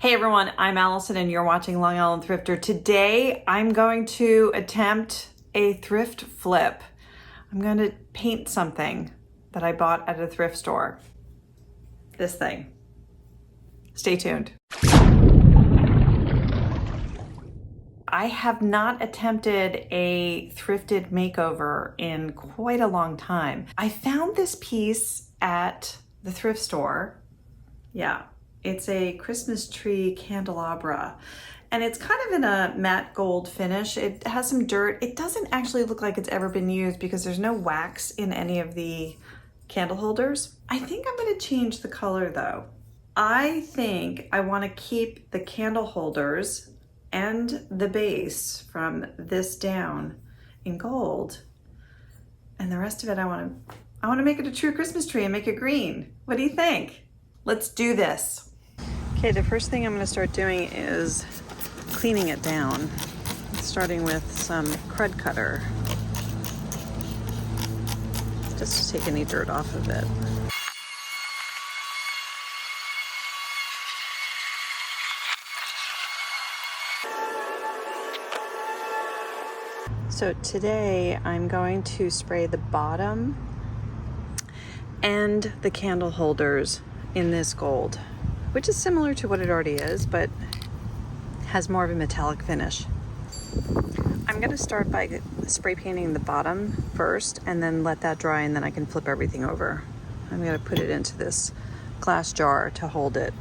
Hey everyone, I'm Allison and you're watching Long Island Thrifter. Today I'm going to attempt a thrift flip. I'm going to paint something that I bought at a thrift store. This thing. Stay tuned. I have not attempted a thrifted makeover in quite a long time. I found this piece at the thrift store. Yeah. It's a Christmas tree candelabra, and it's kind of in a matte gold finish. It has some dirt. It doesn't actually look like it's ever been used because there's no wax in any of the candle holders. I think I'm going to change the color though. I think I want to keep the candle holders and the base from this down in gold, and the rest of it I want to make it a true Christmas tree and make it green. What do you think? Let's do this. Okay, the first thing I'm going to start doing is cleaning it down, starting with some crud cutter, just to take any dirt off of it. So today I'm going to spray the bottom and the candle holders in this gold, which is similar to what it already is, but has more of a metallic finish. I'm gonna start by spray painting the bottom first and then let that dry, and then I can flip everything over. I'm gonna put it into this glass jar to hold it.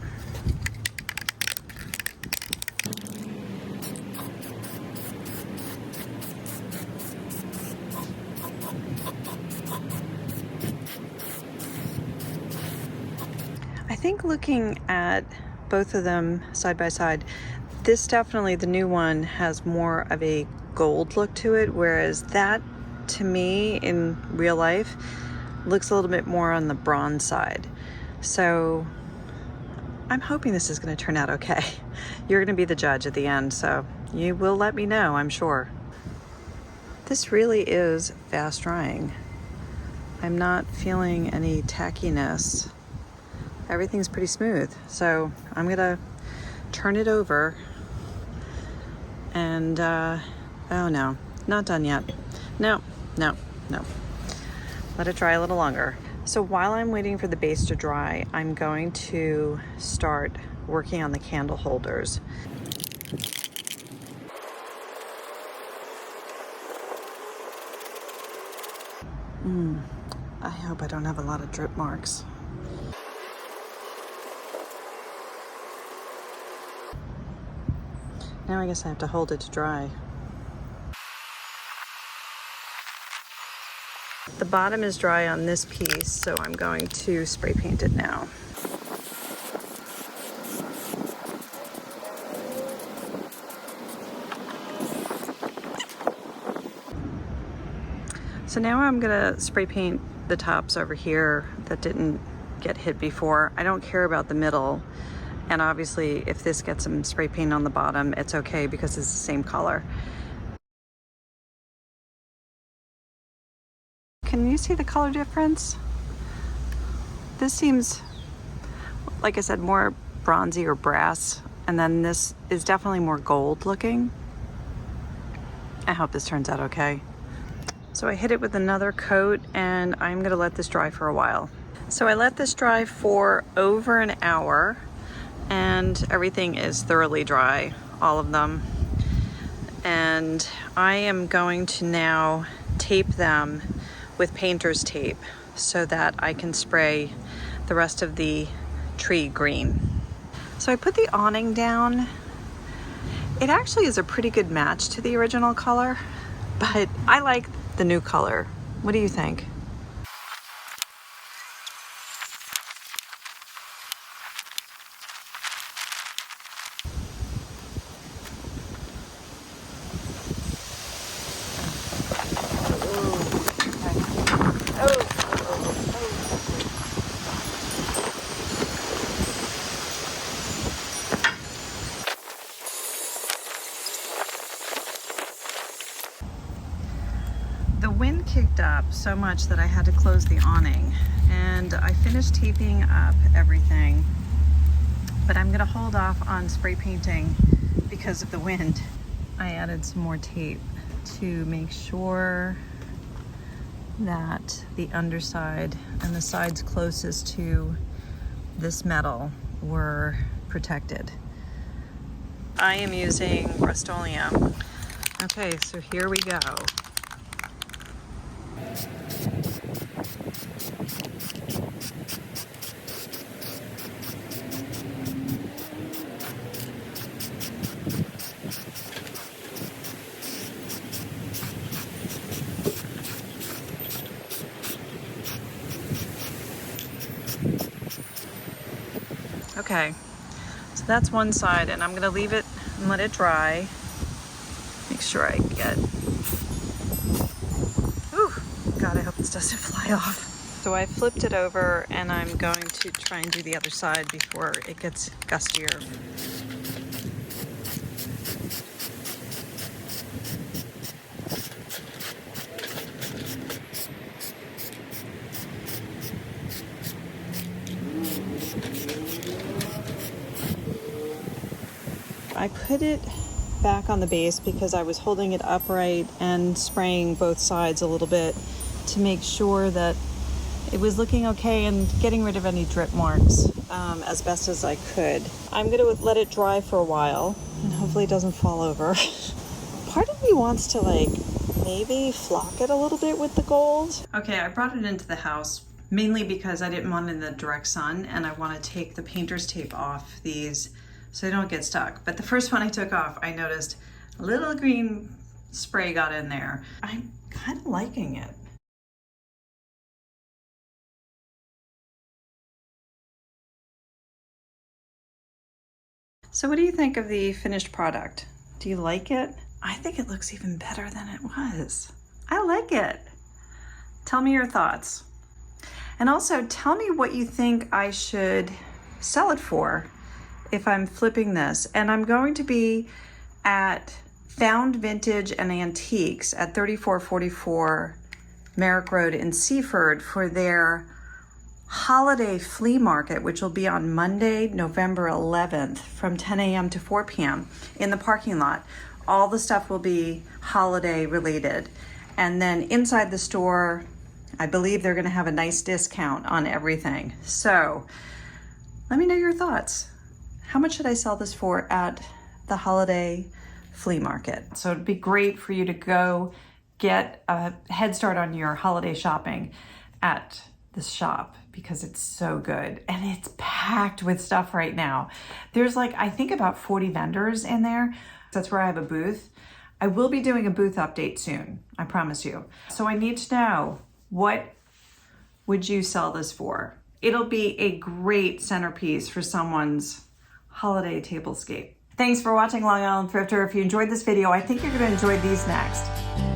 I think looking at both of them side by side, this definitely, the new one, has more of a gold look to it, whereas that, to me, in real life, looks a little bit more on the bronze side. So I'm hoping this is going to turn out okay. You're going to be the judge at the end, so you will let me know, I'm sure. This really is fast drying. I'm not feeling any tackiness. Everything's pretty smooth. So I'm gonna turn it over and, oh no, not done yet. No. Let it dry a little longer. So while I'm waiting for the base to dry, I'm going to start working on the candle holders. I hope I don't have a lot of drip marks. Now I guess I have to hold it to dry. The bottom is dry on this piece, so I'm going to spray paint it now. So now I'm gonna spray paint the tops over here that didn't get hit before. I don't care about the middle. And obviously, if this gets some spray paint on the bottom, it's okay because it's the same color. Can you see the color difference? This seems, like I said, more bronzy or brass, and then this is definitely more gold looking. I hope this turns out okay. So I hit it with another coat, and I'm gonna let this dry for a while. So I let this dry for over an hour, and everything is thoroughly dry, all of them. And I am going to now tape them with painter's tape so that I can spray the rest of the tree green. So I put the awning down. It actually is a pretty good match to the original color, but I like the new color. What do you think? The wind kicked up so much that I had to close the awning, and I finished taping up everything. but I'm gonna hold off on spray painting because of the wind. I added some more tape to make sure that the underside and the sides closest to this metal were protected. I am using Rust-Oleum. Okay, so here we go. Okay, so that's one side, and I'm gonna leave it and let it dry. Make sure I get, ooh, God, I hope this doesn't fly off. So I flipped it over and I'm going to try and do the other side before it gets gustier. I put it back on the base because I was holding it upright and spraying both sides a little bit to make sure that it was looking okay and getting rid of any drip marks as best as I could. I'm gonna let it dry for a while and hopefully it doesn't fall over. Part of me wants to like maybe flock it a little bit with the gold. Okay, I brought it into the house mainly because I didn't want it in the direct sun and I want to take the painter's tape off these so they don't get stuck. But the first one I took off, I noticed a little green spray got in there. I'm kind of liking it. So what do you think of the finished product? Do you like it? I think it looks even better than it was. I like it. Tell me your thoughts. And also tell me what you think I should sell it for if I'm flipping this. And I'm going to be at Found Vintage and Antiques at 3444 Merrick Road in Seaford for their holiday flea market, which will be on Monday, November 11th from 10 a.m. to 4 p.m. in the parking lot. All the stuff will be holiday related. And then inside the store, I believe they're gonna have a nice discount on everything. So let me know your thoughts. How much should I sell this for at the holiday flea market? So it'd be great for you to go get a head start on your holiday shopping at this shop because it's so good and it's packed with stuff right now. There's like, I think about 40 vendors in there. That's where I have a booth. I will be doing a booth update soon, I promise you. So I need to know, what would you sell this for? It'll be a great centerpiece for someone's holiday tablescape. Thanks for watching Long Island Thrifter. If you enjoyed this video, I think you're gonna enjoy these next.